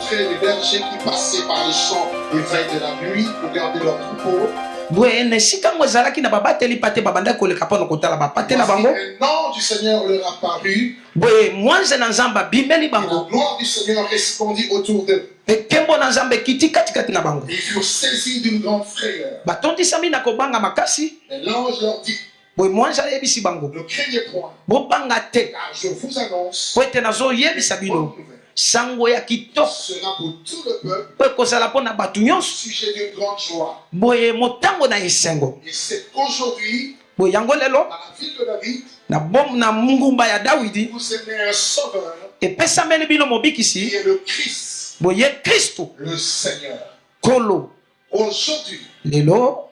rencontré des bergers qui passaient par les champs les veilles de la nuit pour garder leurs troupeaux. Boye nesika ngo ezalaki na babateli pate babanda koleka mpo na kotala bapatela bango. Un ange du Seigneur leur apparut. Boye mwanze na nzamba bimeli bango. La gloire du Seigneur resplendit autour d'eux. Ekembo na nzambe kiti katikati na bango. Ils furent saisis d'une grande frayeur. Batondisami na kobanga makasi. Et l'ange leur dit, Boye mwanze ayebisi bango. ne craignez point, Bobanga te. car je vous annonce Po ete nazoyebisa une bino. bonne nouvelle. Sango ya kitoko Sera pour tout le peuple po ekozala mpo na bato nyonso. sujet d'une grande joie. Boye motango na esengo. Et c'est qu'aujourd'hui, Boye yango lelo dans la ville de David, na ngumba ya Dawidi vous aimez un sauveur epesameli bino qui mobikisi. est le Christ, Boye Kristu le Seigneur. kolo Aujourd'hui, lelo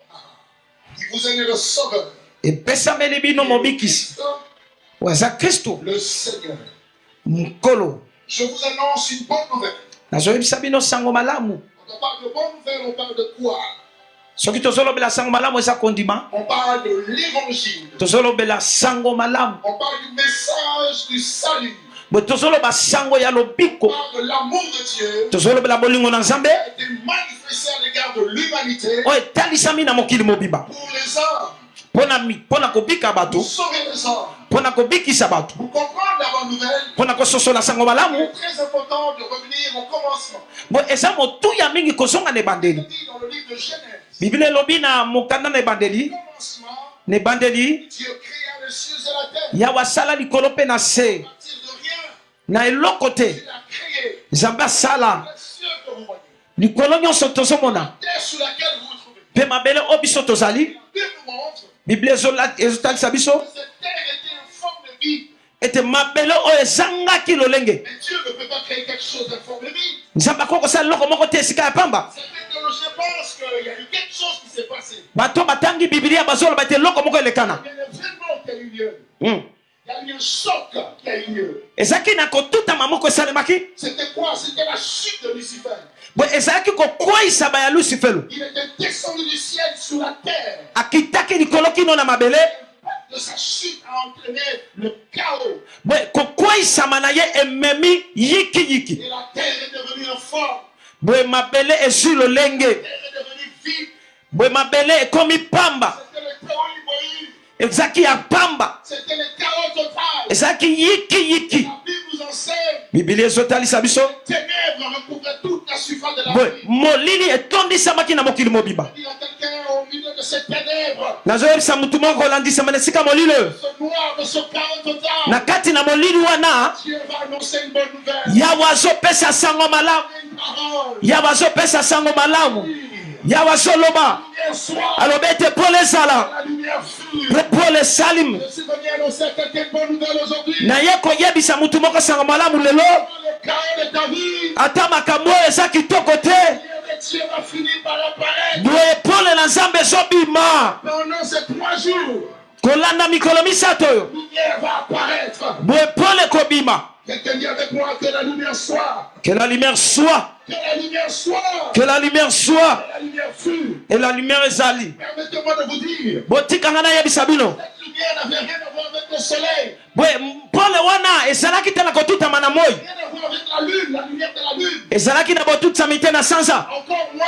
vous aimez le sauveur, epesameli bino mobikisi. Christ, Waza Kristu le Seigneur. mkolo. Je vous annonce une bonne nouvelle. Nazoyebisa bino sango malamu. Quand on parle de bonne nouvelle, on parle de quoi? Soki tozolobela sango malamu eza kondima. On parle de l'évangile. Tozolobela sango malamu. On parle du message du salut. Boye tozoloba sango ya On lobiko. parle de l'amour de Dieu Tozolobela bolingo na Nzambe qui a été manifesté à l'égard de l'humanité oyo etalisami na mokili mobimba pour les hommes, mpona kobika pour bato, sauver les hommes. mpona kobikisa bato, Pour comprendre la bonne nouvelle, mpona kososola sango il malamu. est très important de revenir au commencement. Boye eza motuya mingi kozonga na Il ebandeli. dit dans le livre de Genèse, Biblia elobi na mokanda na ebandeli, au commencement, na ebandeli Dieu créa les cieux et la terre. yawe asala likolo mpe na se. À partir de rien, Na eloko te il a créé Nzambe asala les cieux que vous voyez, likolo nyonso tozomona la terre sur laquelle vous vous trouvez. mpe mabele oyo biso tozali. La Bible nous montre Biblia ezotalisa biso que cette terre était en forme de vie. ete mabele oyo ezangaki lolenge. Mais Dieu ne peut pas créer quelque chose en forme de vie. Nzambe akoki kosala eloko moko te esika ya pamba. Certains théologiens pensent qu'il y a eu quelque chose qui s'est passé. Bato batangi Biblia bazoloba ete eloko moko elekana. Il y a un événement qui a eu lieu. Mm. Il y a eu un choc qui a eu lieu. Ezalaki na kotutama moko esalemaki. C'était quoi? C'était la chute de Lucifer. Boye ezalaki kokweyisa baya lucifelo. Il était descendu du ciel sur la terre. Akitaki likolo kino na mabele. L'impact de sa chute a entraîné le chaos. Boye kokweyisama na ye ememi yikiyiki. Et la terre est devenue en forme. Boye mabele ezwi lolenge. La terre est devenue vide. Boye mabele ekomi pamba. C'était le chaos immobile. Ezalaki ya pamba. C'était le chaos total. Ezalaki yikiyiki. La Bible nous enseigne. Biblia ezotalisa biso. Les ténèbres recouvraient toute la surface de la Boye vie. molili etondisamaki na mokili mobimba. Il y a quelqu'un au milieu de ces ténèbres. Nazoyebisa mutu moko kolandisama na esika molili oyo. Ce noir, de ce chaos total. Na kati na molili wana Dieu va annoncer une bonne nouvelle. yawe azopesa sango malamu. Une parole. Yawe azopesa sango malamu. Yawe azoloba Lumière soit. alobi ete pole ezala La lumière fut. mpe pole esalimi. Je suis venu annoncer à quelqu'un une bonne nouvelle aujourd'hui. naye koyebisa mutu moko sango malamu lelo Le chaos de ta vie. ata makambo oyo eza kitoko te. Dieu va finir par apparaître. boye pole na nzambe ezobima Pendant ces 3 jours, kolanda mikolo misato oyo. lumière va apparaître. boye pole kobima. Quelqu'un dit avec moi que la lumière soit. Que la lumière soit. Que la lumière soit. Que la lumière soit. Que la lumière fut. Et la lumière ezali. Permettez-moi de vous dire. botikanga nayebisa bino. Cette lumière n'avait rien à voir avec le soleil. boye pole wana ezalaki te na kotutama na moi. Rien à voir avec la lune, la lumière de la lune. ezalaki na botutisami te na sanza. Encore moins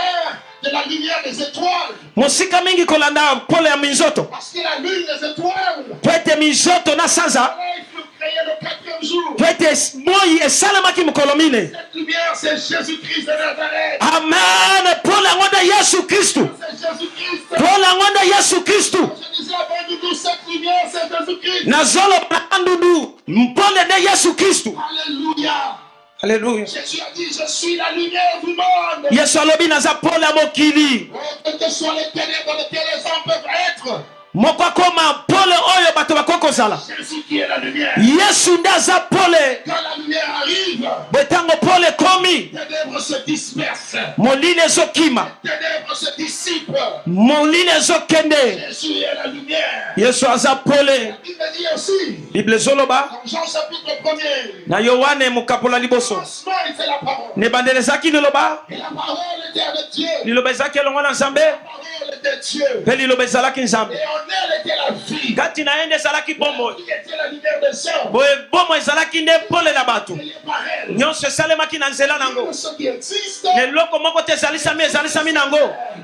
de la lumière des étoiles. mosika mingi kolanda pole ya minzoto. Parce que la lune, les étoiles. po ete minzoto na sanza. Il fut créé le 4e jour. po ete moi esalemaki mokolo mine. Cette lumière, c'est Jésus-Christ de Nazareth. amen. pole yango nde yesu kristu. C'est Jésus-Christ. pole yango nde yesu kristu. Je disais avant de nous, cette lumière, c'est Jésus-Christ. nazoloba na ndudu mpole nde yesu kristu. Alléluia. Alleluya. Jésus a dit, je suis la lumière du monde. yesu alobi naza pole ya mokili. Oh, quelles que soient les ténèbres dans lesquelles les hommes peuvent être. moko akoma pole oyo bato bakoki kozala. Jésus qui est la lumière. yesu nde aza pole. Quand la lumière arrive, bo ntango pole ekomi les ténèbres se dispersent. molili ezokima. Les ténèbres se dissipent. molili ezokende. Jésus est la lumière. yesu aza pole. Il me dit aussi, bible ezoloba dans Jean chapitre 1er, na yohane mokapola liboso commencement, il fait la parole. na ebandeli ezalaki liloba. Et la parole était avec Dieu. liloba ezalaki elongo na nzambe La parole était Dieu. mpe liloba ezalaki nzambe. Et en l'éternel était la vie. kati na ende ezalaki bomoi Qui était la lumière des hommes. boye bomoi ezalaki nde pole na bato Créé par elle. nyonso esalemaki na nzela nango Ce qui existe, eloko moko te ezalisami nango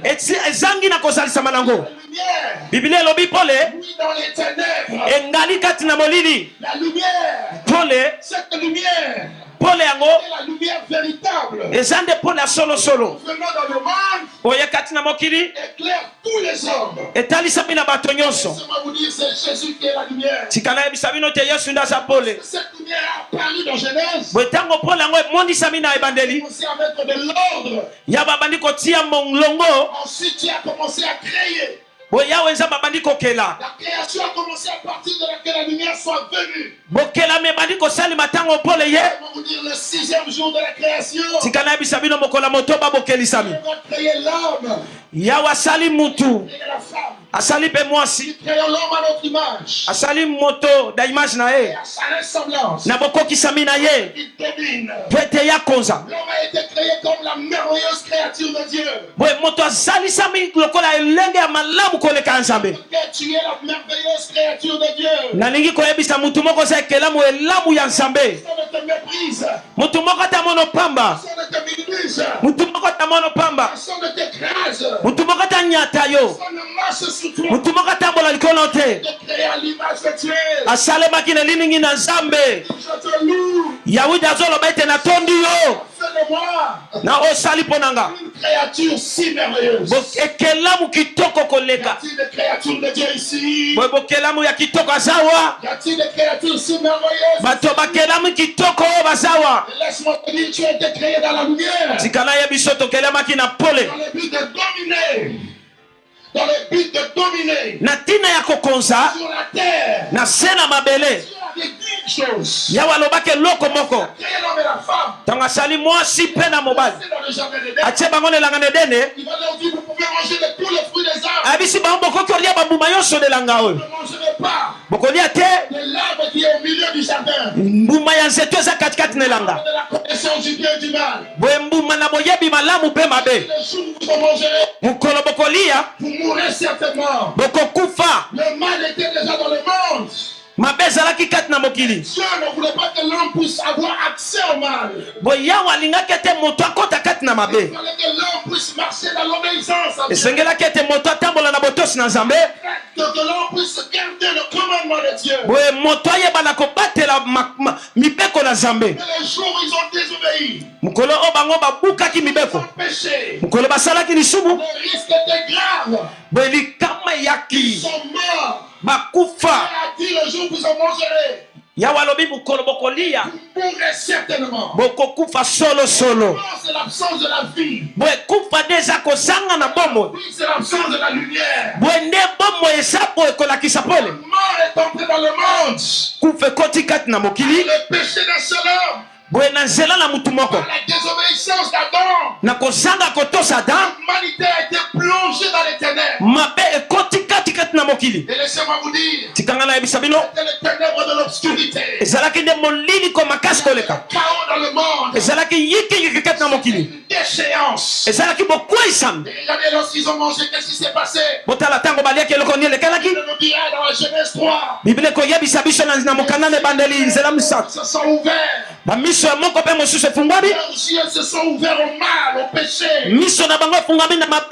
ezangi na kozalisama nango la lumière. biblia elobi pole Oui, dans les ténèbres. engali kati na molili La lumière. pole Cette lumière pole yango est la lumière véritable. eza nde pole ya solosolo Venant dans le monde, oye kati na mokili éclaire tous les hommes. etalisami na bato nyonso Laissez-moi vous dire, c'est Jésus qui est la lumière. tika nayebisa bino te yesu nde aza pole Cette lumière a apparu dans Genèse. boye ntango pole yango emondisami na ebandeli Commencé à mettre de l'ordre. ya babandi kotia molongo Ensuite, tu as commencé à créer. boye yawe eza babandi kokela La création a commencé à partir de laquelle la lumière soit venue. bokelami ebandi kosalima ntango pole ye On va vous dire le 6e jour de la création. tika nayebisa bino mokolo ya motoba bokelisami On va créer l'homme yawe asali mutu et la femme. asali mpe mwasi Créons l'homme à notre image. asali moto na image na Et ye à sa ressemblance. na bokokisami na ye Il domine. po ete ya konza L'homme a été créé comme la merveilleuse créature de Dieu. boye moto azalisami lokola elenge ya malamu koleka ya nzambe Que tu es la merveilleuse créature de Dieu. nalingi koyebisa mutu moko oza ekelamu elamu ya nzambe Personne ne te méprise. mutu moko atamono pamba Personne ne te minimise. mutu moko atamono pamba Personne ne t'écrase. mutu moko atanyata yo Personne ne marche sur toi. mutu moko atambola likolo te De créer à l'image de Dieu. asalemaki na eliningi na nzambe Je te loue. yawidi azoloba ete natondi yo Fais de moi na osali mpo na nga une créature si merveilleuse. ekelamu kitoko Y koleka a-t-il des créatures de Dieu ici? boye bokelamu ya kitoko azawa Y a-t-il des créatures si merveilleuses? bato bakelamu kitoko oyo bazawa Laisse-moi te dire, tu as été créé dans la lumière. tika nayebi so tokelamaki na pole Dans le but de dominer. Dans le but de dominer na ntina ya kokonza sur la terre. na se na mabele Dieu avait dit une chose. yawe alobaki eloko moko Créer l'homme et la femme. ntango asali mwasi mpe na mobali C'est dans le jardin d'Éden. atie bango na elanga na edene Il va leur dire, vous pouvez manger de tous les fruits des arbres. ayebisi bango bokoki olia bambuma nyonso na elanga oyo Ne mangerez pas bokolia te de l'arbre qui est au milieu du jardin. mbuma ya nzeto eza katikati na elanga De la connaissance du bien et du mal. boye mbuma na boyebi malamu mpe mabe Le jour où vous en mangerez, mokolo bokolia vous mourrez certainement. bokokufa Le mal était déjà dans le monde. mabe ezalaki kati na mokili Dieu ne voulait pas que l'homme puisse avoir accès au mal. boye yawe alingaki ete moto akɔta kati na Il mabe fallait que l'homme puisse marcher dans l'obéissance à Dieu. esengelaki ete moto atambola na botosi na nzambe Que l'homme puisse garder le commandement de Dieu. boye moto ayebana kobatela mibeko na nzambe Mais les jours où ils ont désobéi, mokolo oyo bango babukaki ils mibeko ont péché. mokolo basalaki lisumu Le risque était grave. boye likama Ils eyaki sont morts. Dieu bakufa a dit le jour où vous en mangerez, yawe alobi mokolo bokolia vous mourrez certainement. bokokufa solosolo Mort, c'est l'absence de la vie. boye kufa nde eza kozanga na bomoi Oui, c'est l'absence de la lumière. boye nde bomoi eza boye kolakisa La pole mort est entrée dans le monde. kufa ekoti kati na mokili Le péché d'un seul homme. boye na nzela na mutu moko Par la désobéissance d'Adam, na kozanga kotosa adam l'humanité a été plongée dans les ténèbres. mabe ekoti kati na mokili Et laissez-moi vous dire, tikanga nayebisa bino c'était les ténèbres de l'obscurité. ezalaki nde molili ko makasi koleka Chaos dans le monde. ezalaki yikiyiki kati na mokili Une déchéance. ezalaki bokweyisami Et regardez, lorsqu'ils ont mangé, qu'est-ce qui s'est passé? botala ntango baliaki eloko nini elekelaki Il nous dira dans la Genèse 3, biblia ekoyebisa biso na mokanda na ebandeli nzela ils misato se sont ouverts. bamiso ya moko mpe mosusu efungwami Leurs yeux se sont ouverts au mal, au péché. miso na bango efungwami na mabe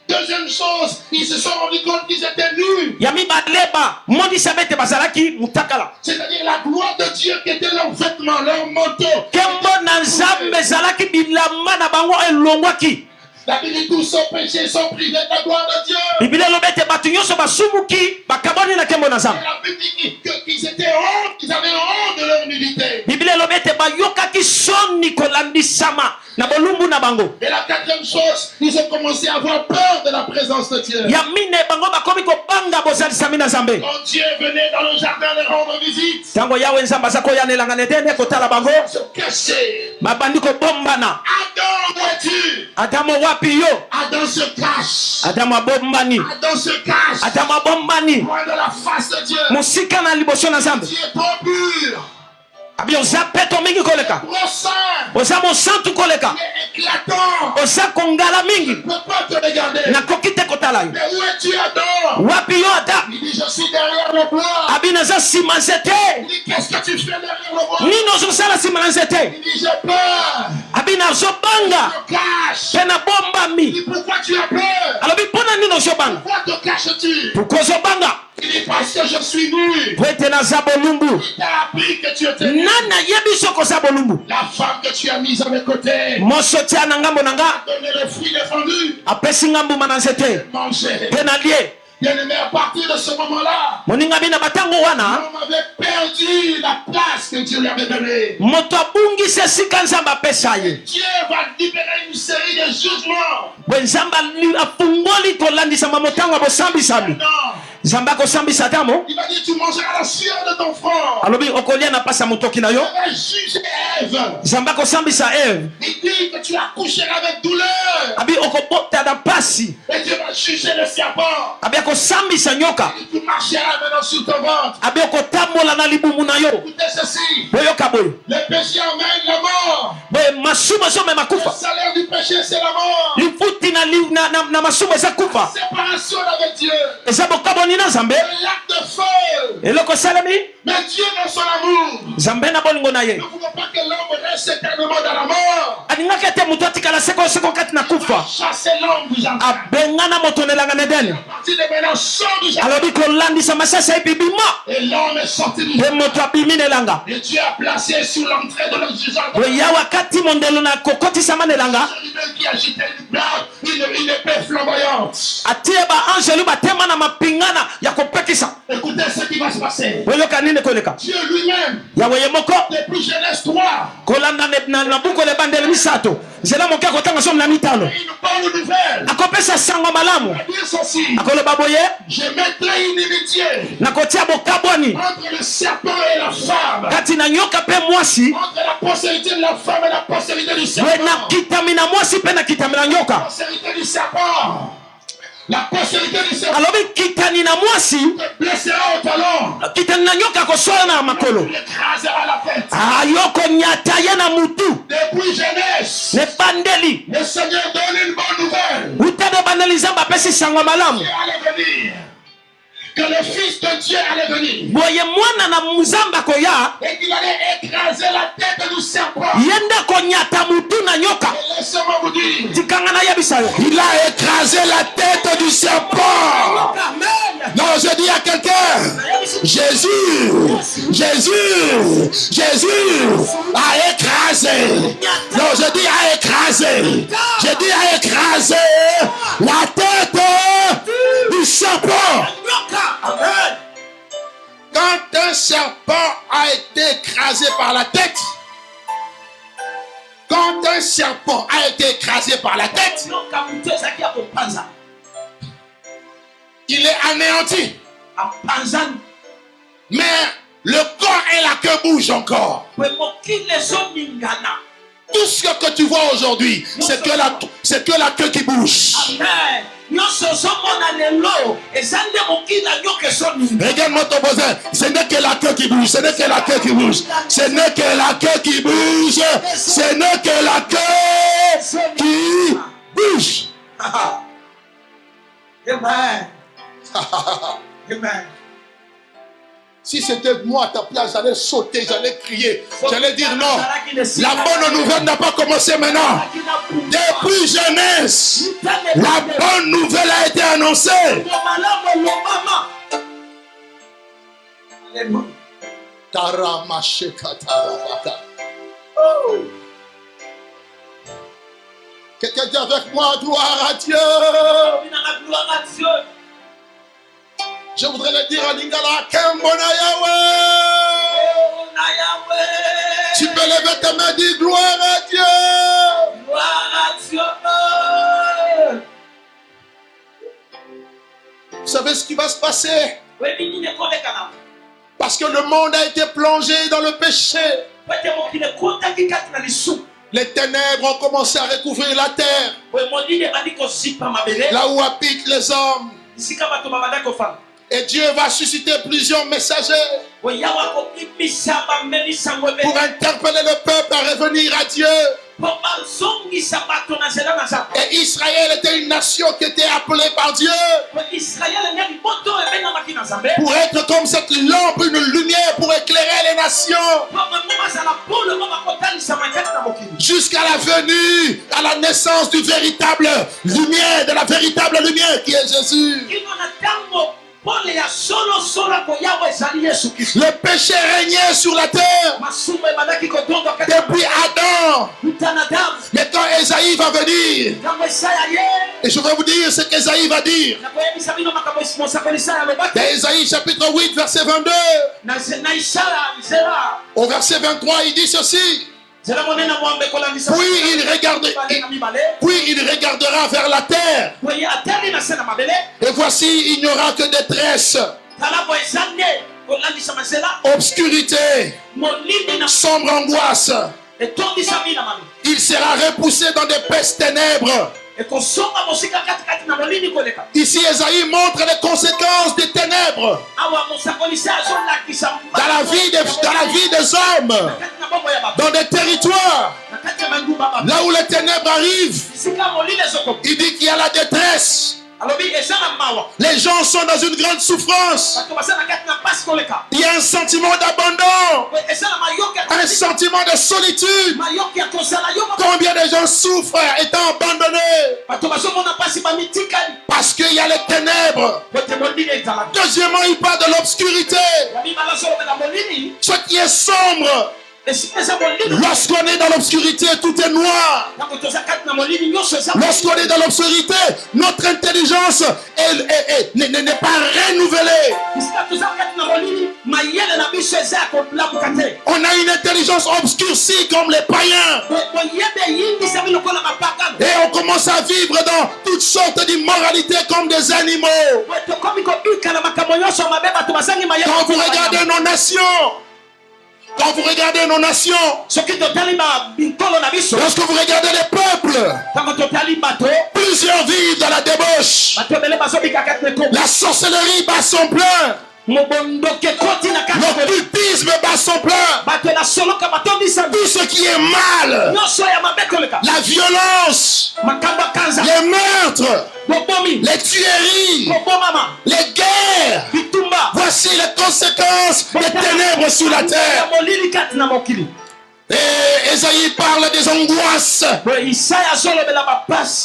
Deuxième chose, ils se sont rendus compte qu'ils étaient nus. ya mibale bamonisa bete bazalaki mutakala C'est-à-dire la gloire de Dieu qui était leur vêtement, leur manteau. nkembo na nzambe ezalaki bilamba na bango elongwaki La Bible dit tous sont péchés, sont privés de la gloire de Dieu. biblia elobi ete bato nyonso basumuki bakaboni na nkembo na Et nzambe la Bible dit qu'ils étaient honte, ils avaient honte de leur nudité. biblia elobi ete bayokaki soni kolandisama na bolumbu na bango Et la quatrième chose, ils ont commencé à avoir peur de la présence de Dieu. ya mine bango bakomi kobanga bozalisami na nzambe Quand Dieu venait dans le jardin les rendre visite, ntango yawe nzambe aza koyanelanga na etene kotala bango se cacher. babandi kobombana Adam, où es-tu? adamu wapi yo Adam se cache. adamu abombani Adam se cache. adamu abombani Loin de la face de Dieu. mosika na liboso na nzambe Dieu est trop pur. Abi oza peto mingi koleka. Brossant. Oza mosantu koleka. Il est éclatant. Oza kongala mingi. Je ne peux pas te regarder. Nakoki te kotala yo. Mais où es-tu, Adam? Wapi yo ata? Il dit, je suis derrière le bois. Abi naza sima nzete. Il dit, qu'est-ce que tu fais derrière le bois? Nini ozosala sima na nzete? Il dit, j'ai peur. Abi nazobanga. Je te cache. Mpe nabombami. Il dit, pourquoi tu as peur? Alobi mpona nini ozobanga? Pourquoi te caches-tu? Pourquoi ozobanga? Il dit, parce que je suis nu. Po ete naza bolumbu. Il t'a appris que tu étais nu. Nani ayebi soki oza bolumbu? La femme que tu as mise à mes côtés. Moso tia na ngambo na nga Donner le fruit défendu. apesi nga mbuma na nzete Manger. mpe nalie. Bien-aimé, à partir de ce moment-là, moninga bino batango wana on avait perdu la place que Dieu lui avait donnée. moto abungisi esika nzambe apesa ye. Dieu va libérer une série de jugements. bwe nzambe afungoli kolandisama motango ya bosambisami. Non. nzambe akosambisa tamo Il va dire, tu mangeras la sueur de ton front. alobi okolia na pasi ya motoki na yo. Il va juger Ève. nzambe akosambisa eve. Il dit que tu accoucheras avec douleur. abi okobota na pasi. Et Dieu va juger le serpent. abi akosambisa nyoka. Et tu marcheras maintenant sur ton ventre. abi okotambola na libumu na yo. Écoutez ceci. boyoka boye Le péché emmène la mort. boye masumu ezomema Le kufa. salaire du péché, c'est la mort. lifuti na masumu eza kufa. Séparation avec Dieu. eza bokaboni na nzambe. Un acte de feu. eloko esalemi Mais Dieu dans son amour nzambe na bolingo na ye ne voulait pas que l'homme reste éternellement dans la mort. alingaki ete moto atikala sekoseko kati na kufa. Chasser l'homme du jardin. abengana moto na elanga na edeni. À partir de maintenant, sort du jardin. alobi kolandisa masasa ebibima Et l'homme est sorti du mpe jardin. moto abimi na elanga. Et Dieu a placé sur l'entrée de notre jardin boye yawe akati mondelo na kokotisama na elanga. celui qui agitait une épée flamboyante. atie baangelu batema na mapingana ya kopekisa. Écoutez ce qui va se passer. boyoka nini koleka Dieu lui-même, yawe ye moko depuis Genèse 3, kolanda na buku le bandele misato nzela moke akotanga somi na mitano une bonne nouvelle. akopesa sango malamu Il va dire ceci. akoloba boye Je mettrai une inimitié nakotia bokabwani entre le serpent et la femme. kati na nyoka mpe mwasi Entre la postérité de la femme et la postérité du boye serpent. nakitami na mwasi mpe nakitami na La nyoka. postérité du serpent. La postérité du serpent alobi kitani na mwasi te blessera au talon. kitani na nyoka akosola na makolo Tu l'écraseras la tête. ayokonyata ye na mutu Depuis Genèse, nebandeli le Seigneur donne une bonne nouvelle. utana bandeli nzambe apesi sango malamu Dieu allait venir. Que le Fils de Dieu allait venir. boye mwana na nzambe akoya Et qu'il allait écraser la tête du serpent. ye nde akonyata mutu na nyoka. Et laissez-moi vous dire. tikanga nayebisa yo Il a écrasé la tête du serpent. Non, je dis à quelqu'un, Jésus a écrasé. Non, je dis à écraser. Je dis à écraser la tête du serpent. Quand un serpent a été écrasé par la tête, quand un serpent a été écrasé par la tête, il est anéanti. Mais le corps et la queue bougent encore. Tout ce que tu vois aujourd'hui, c'est que la queue qui bouge. Regarde-moi ton voisin. Ce n'est que la queue qui bouge. Ce n'est que la queue qui bouge. Ce n'est que la queue qui bouge. Ce n'est que la queue qui bouge. Amen. Amen. Si c'était moi à ta place, j'allais sauter, j'allais crier, j'allais dire non. La bonne nouvelle n'a pas commencé maintenant. Depuis Genèse, la bonne nouvelle a été annoncée. Quelqu'un dit avec moi, gloire à Dieu. Je voudrais le dire à Lingala, Kembona Yahweh. Tu peux lever ta main et dire gloire à Dieu. Vous savez ce qui va se passer? Parce que le monde a été plongé dans le péché. Les ténèbres ont commencé à recouvrir la terre. Là où habitent les hommes. Et Dieu va susciter plusieurs messagers. pour interpeller le peuple à revenir à Dieu. Et Israël était une nation qui était appelée par Dieu pour être comme cette lampe, une lumière pour éclairer les nations jusqu'à la venue, à la naissance du véritable lumière, de la véritable lumière qui est Jésus. Le péché régnait sur la terre depuis Adam. Mais quand Ésaïe va venir, et je vais vous dire ce qu'Ésaïe va dire. Dans Ésaïe chapitre 8 verset 22. Au verset 23 il dit ceci. Puis il regardera vers la terre. Et voici, il n'y aura que détresse, obscurité, sombre angoisse. Il sera repoussé dans des pestes ténèbres. Ici, Ésaïe montre les conséquences des ténèbres dans la vie des hommes, dans des territoires, là où les ténèbres arrivent. Il dit qu'il y a la détresse. Les gens sont dans une grande souffrance. Il y a un sentiment d'abandon, un sentiment de solitude. Combien de gens souffrent étant abandonnés parce qu'il y a les ténèbres. Deuxièmement, il parle de l'obscurité, ce qui est sombre. Lorsqu'on est dans l'obscurité, tout est noir. Lorsqu'on est dans l'obscurité, notre intelligence n'est pas renouvelée. On a une intelligence obscurcie comme les païens. Et on commence à vivre dans toutes sortes d'immoralités comme des animaux. Quand vous regardez nos nations, quand vous regardez nos nations, lorsque vous regardez les peuples, plusieurs vivent dans la débauche. La sorcellerie bat son plein. L'occultisme bat son plein. Tout ce qui est mal, la violence, les meurtres, les tueries, les guerres. Voici les conséquences des ténèbres sur la terre. Et Ésaïe parle des angoisses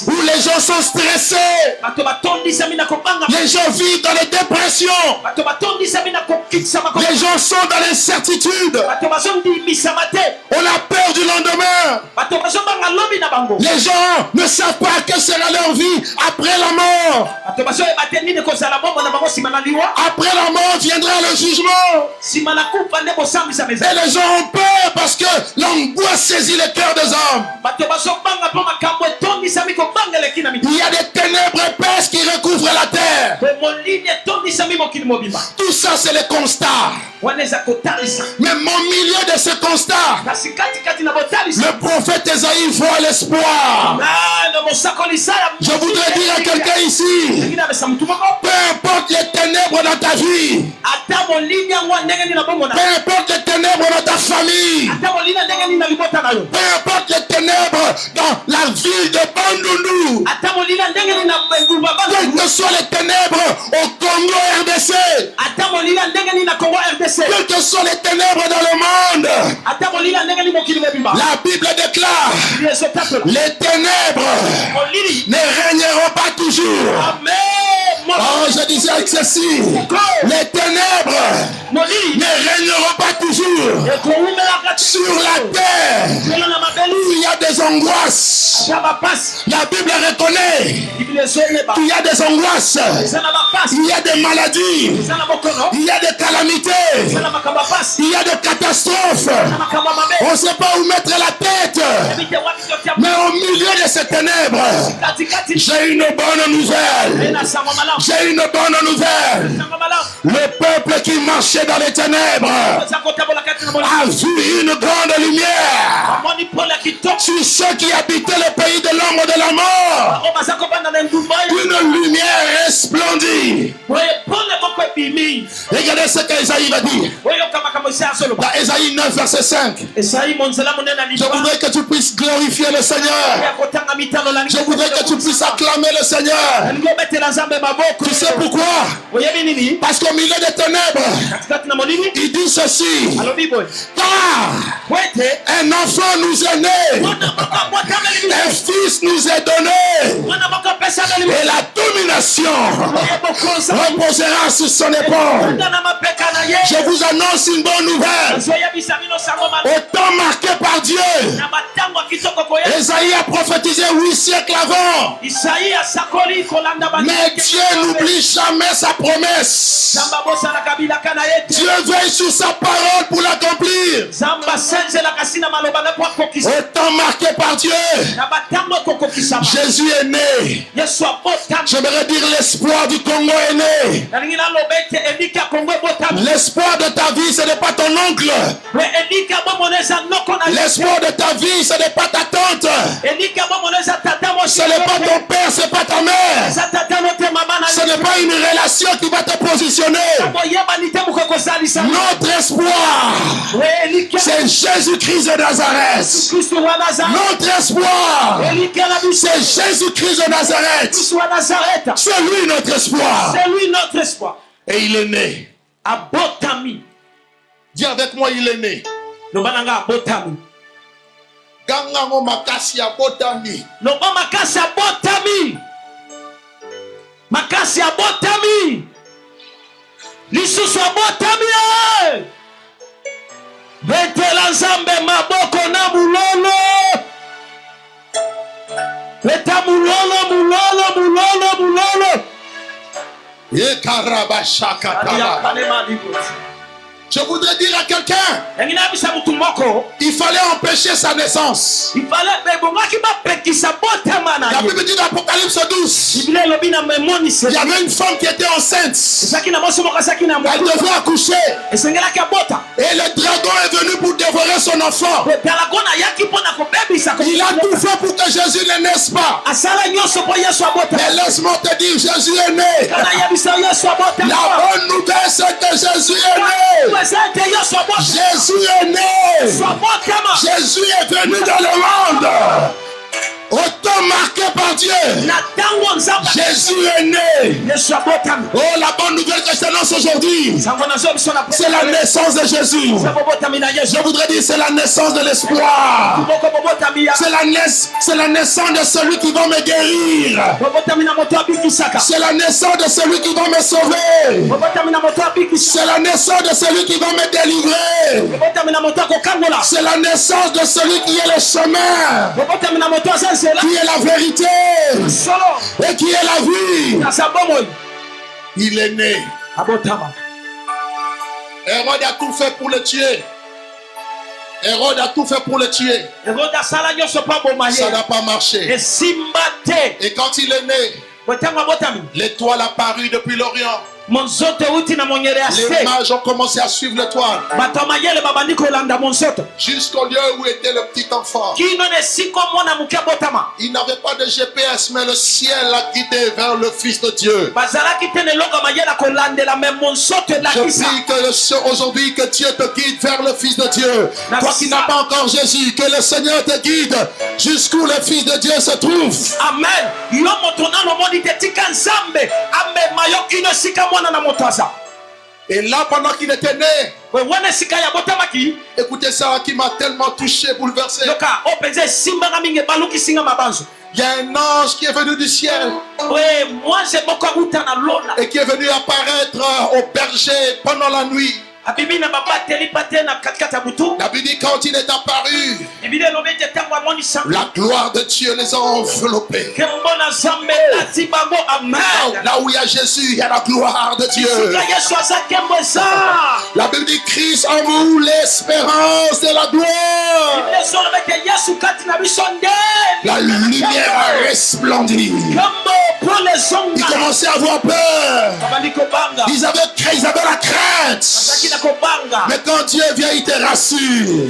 où les gens sont stressés. Les gens vivent dans les dépressions. Les gens sont dans l'incertitude. On a peur du lendemain. Les gens ne savent pas quelle sera leur vie après la mort. Après la mort viendra le jugement. Et les gens ont peur parce que l'angoisse saisit le cœur des hommes. Il y a des ténèbres épaisses qui recouvrent la terre. Tout ça, c'est le constat. Même au milieu de ce constat, le prophète Ésaïe voit l'espoir. Je voudrais dire à quelqu'un ici, peu importe les ténèbres dans ta vie, peu importe les ténèbres dans ta famille, peu importe les ténèbres dans la ville de Bandundu, quelles que soient les ténèbres au Congo RDC, quelles que soient les ténèbres dans le monde, la Bible déclare, les ténèbres ne régneront pas toujours. Oh, je disais avec ceci, les ténèbres ne régneront pas toujours sur la terre. Il y a des angoisses. La Bible reconnaît qu'il y a des angoisses. Il y a des maladies. Il y a des calamités. Il y a des catastrophes. On ne sait pas où mettre la tête. Mais au milieu de ces ténèbres, j'ai une bonne nouvelle. J'ai une bonne nouvelle. Le peuple qui marchait dans les ténèbres a vu une grande lumière. Sur ceux qui habitaient le pays de l'ombre de la mort, une lumière resplendit. Regardez ce qu'Esaïe va dire. Dans Esaïe 9, verset 5. Je voudrais que tu puisses glorifier le Seigneur. Je voudrais que tu puisses acclamer le Seigneur. Tu sais pourquoi? Parce qu'au milieu des ténèbres, il dit ceci. Car un enfant nous est né, un fils nous est donné, et la domination reposera sur son épaule. Je vous annonce une bonne nouvelle. Au temps marqué par Dieu, Esaïe a prophétisé 8 siècles avant. Mais Dieu n'oublie jamais sa promesse. Dieu veille sur sa parole pour l'accomplir. Au temps marqué par Dieu, Jésus est né. J'aimerais dire l'espoir du Congo est né. L'espoir de ta vie, ce n'est pas ton oncle. L'espoir de ta vie, ce n'est pas ta tante. Ce n'est pas ton père, ce n'est pas ta mère. Ce n'est pas une relation qui va te positionner. Notre espoir, c'est Jésus-Christ de Nazareth. Notre espoir, c'est Jésus-Christ de Nazareth. C'est lui notre espoir. Et il est né. Dis avec moi, il est né. Gangango makasi ya botami. Loba makasi ya botami. Makasi ya botami. Lisusu ya botami. Betela nzambe maboko na mulolo. Beta mulolo. Ye karabashaka taba. Je voudrais dire à quelqu'un, il fallait empêcher sa naissance. La Bible dit dans Apocalypse 12, il y avait une femme qui était enceinte. Elle devait accoucher. Et le dragon est venu pour dévorer son enfant. Il a tout fait pour que Jésus ne naisse pas. Mais laisse-moi te dire, Jésus est né. La bonne nouvelle, c'est que Jésus est né. Jésus est né. Jésus est venu dans le monde. Au temps marqué par Dieu, Jésus est né. Oh, la bonne nouvelle que je t'annonce aujourd'hui, c'est la naissance de Jésus. Je voudrais dire, c'est la naissance de l'espoir. C'est la naissance de celui qui va me guérir. C'est la naissance de celui qui va me sauver. C'est la naissance de celui qui va me délivrer. C'est la naissance de celui qui est le chemin, qui est la vérité et qui est la vie. Il est né. Hérode a tout fait pour le tuer. Hérode a tout fait pour le tuer. Ça n'a pas marché. Et quand il est né, l'étoile a paru depuis l'Orient. Les mages ont commencé à suivre l'étoile jusqu'au lieu où était le petit enfant. Il n'avait pas de GPS, mais le ciel l'a guidé vers le Fils de Dieu. Je prie que aujourd'hui que Dieu te guide vers le Fils de Dieu. Toi qui n'as pas encore Jésus, que le Seigneur te guide jusqu'où le Fils de Dieu se trouve. Amen. Et là, pendant qu'il était né, écoutez ça qui m'a tellement touché, bouleversé. Il y a un ange qui est venu du ciel et qui est venu apparaître au berger pendant la nuit. La Bible dit quand il est apparu, la gloire de Dieu les a enveloppés. Là où il y a Jésus, il y a la gloire de Dieu. La Bible dit Christ en vous l'espérance de la gloire. La lumière a resplendi. Ils commençaient à avoir peur. Ils avaient la crainte. Mais quand Dieu vient, il te rassure.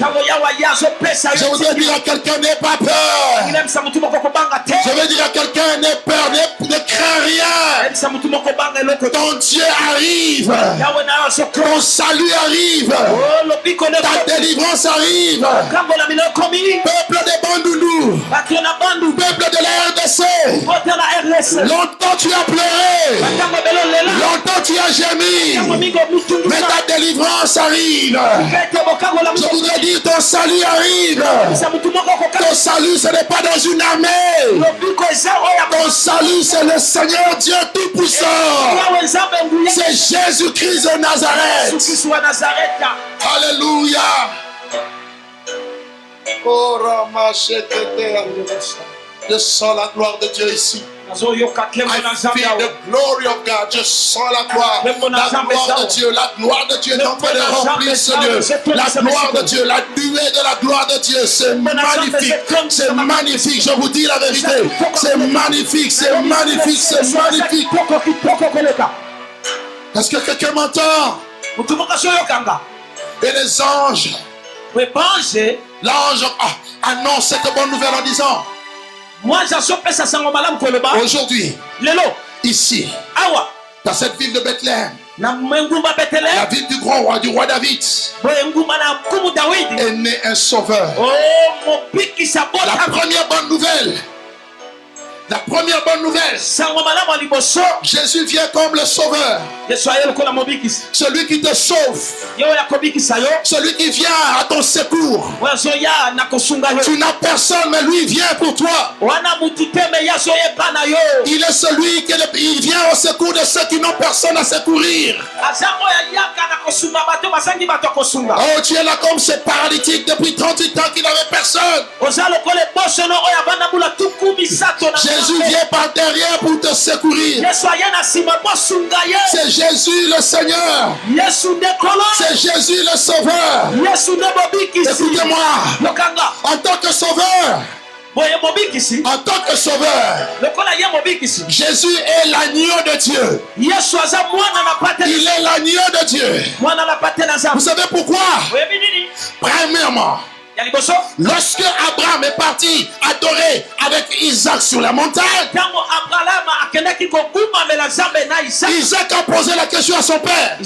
Je voudrais dire à quelqu'un, n'aie pas peur. Je veux dire à quelqu'un, n'aie peur, ne crains rien. Ton Dieu arrive. Ton salut arrive. Ta délivrance arrive. Peuple des Bandundu. Peuple de la RDC. Longtemps tu as pleuré. Longtemps tu as gémi. Mais ta délivrance arrive. Je voudrais dire ton salut arrive. Ton salut ce n'est pas dans une armée. Ton salut c'est le Seigneur Dieu Tout-Puissant. C'est Jésus-Christ de Nazareth. Alléluia. Oh, je sens la gloire de Dieu ici. I feel the glory of God. Je sens la gloire. La gloire de Dieu. La gloire de Dieu est en train de remplir ce lieu. La gloire de Dieu. La nuée de la gloire de Dieu. C'est magnifique. C'est magnifique. Je vous dis la vérité. C'est magnifique. C'est magnifique. C'est magnifique. Est-ce que quelqu'un m'entend? Et les anges. L'ange annonce cette bonne nouvelle en disant: aujourd'hui, ici, dans cette ville de Bethléem, la ville du grand roi, du roi David, est né un sauveur. La première bonne nouvelle. La première bonne nouvelle, Jésus vient comme le sauveur. Celui qui te sauve. Celui qui vient à ton secours. Tu n'as personne, mais lui vient pour toi. Il est celui qui vient au secours de ceux qui n'ont personne à secourir. Oh, tu es là comme ce paralytique depuis 38 ans qui n'avait personne. Jésus vient par derrière pour te secourir. C'est Jésus le Seigneur. C'est Jésus le Sauveur. Écoutez-moi. En tant que sauveur, Jésus est l'agneau de Dieu. Il est l'agneau de Dieu. Vous savez pourquoi? Premièrement, lorsque Abraham est parti adorer avec Isaac sur la montagne, Isaac a posé la question à son père: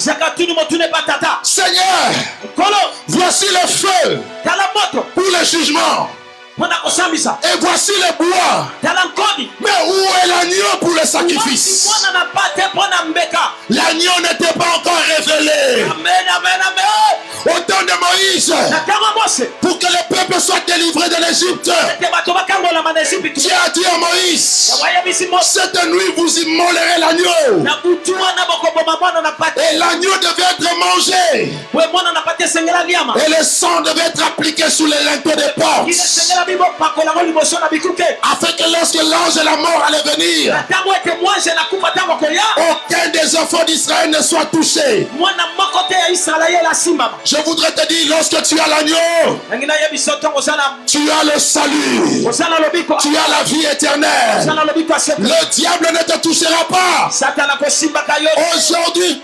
Seigneur, voici le feu pour le jugement. Et voici le bois. Mais où est l'agneau pour le sacrifice? L'agneau n'était pas encore révélé. Au temps de Moïse, pour que le peuple soit délivré de l'Égypte, Dieu a dit à Moïse: cette nuit vous immolerez l'agneau. Et l'agneau devait être mangé. Et le sang devait être appliqué sur les linteaux des portes, afin que lorsque l'ange de la mort allait venir, aucun des enfants d'Israël ne soit touché. Je voudrais te dire, lorsque tu as l'agneau, tu as le salut, tu as la vie éternelle. Le diable ne te touchera pas. Aujourd'hui,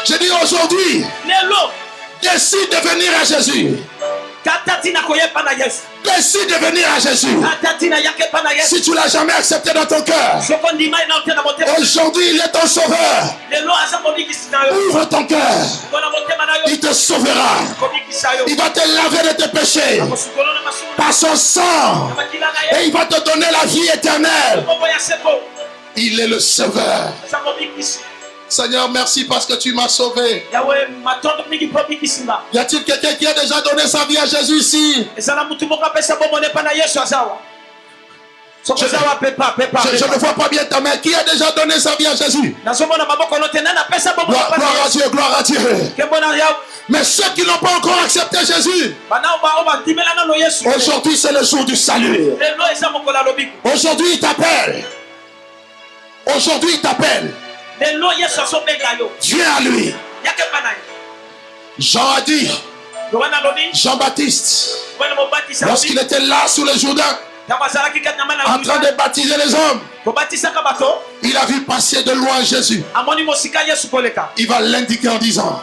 je dis aujourd'hui, décide de venir à Jésus. Décide de venir à Jésus. Si tu ne l'as jamais accepté dans ton cœur, aujourd'hui il est ton sauveur. Ouvre ton cœur. Il te sauvera. Il va te laver de tes péchés par son sang. Et il va te donner la vie éternelle. Il est le sauveur. Seigneur, merci parce que tu m'as sauvé. Y a-t-il quelqu'un qui a déjà donné sa vie à Jésus ici? Je ne vois pas bien ta main. Qui a déjà donné sa vie à Jésus? Gloire à Dieu, gloire à Dieu. Mais ceux qui n'ont pas encore accepté Jésus, aujourd'hui c'est le jour du salut. Aujourd'hui il t'appelle. Aujourd'hui il t'appelle. Viens à lui. Jean a dit, Jean-Baptiste, lorsqu'il était là sous le Jourdain, en train de baptiser les hommes, il a vu passer de loin Jésus. Il va l'indiquer en disant: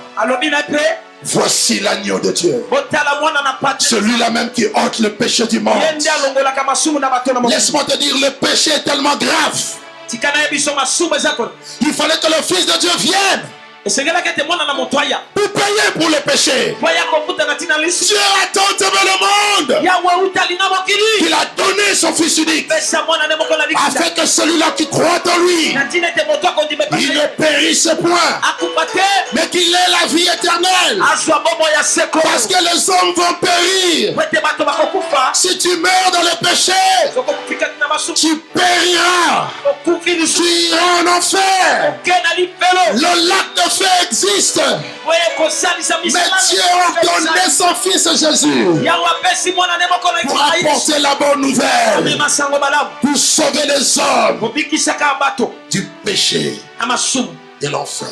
Voici l'agneau de Dieu. botala mwana na pate Celui-là même qui ôte le péché du monde. ye nde alongolaka masumu na bato na mokili. Laisse-moi te dire, le péché est tellement grave. tika na ye biso masumu eza kona Il fallait que le Fils de Dieu vienne esengelaki ete mwana na moto aya pour payer pour le péché. po aya kofuta na ntina lisu Dieu a tant aimé le monde yawe uta alinga mokili qu'il a donné son Fils unique pesa mwana nde moko na likita afin que celui-là qui croit en lui, na ntina ete moto akondima il ne epasa périsse point, akufa te mais qu'il ait la vie éternelle. azwa bomoi ya seko Parce que les hommes vont périr. po ete bato bakokufa Si tu meurs dans le péché, okokufika tina masumu tu périras. okufi Tu lisusu iras en enfer. oke na lifelo Le lac de feu existe. po ye kosalisa Mais Dieu a donné son Fils Jésus yawe apesi mwana nde moko na pour likita yesu apporter la bonne nouvelle, amema sango malamu pour sauver les hommes kobikisaka bato du péché na masumu et l'enfer.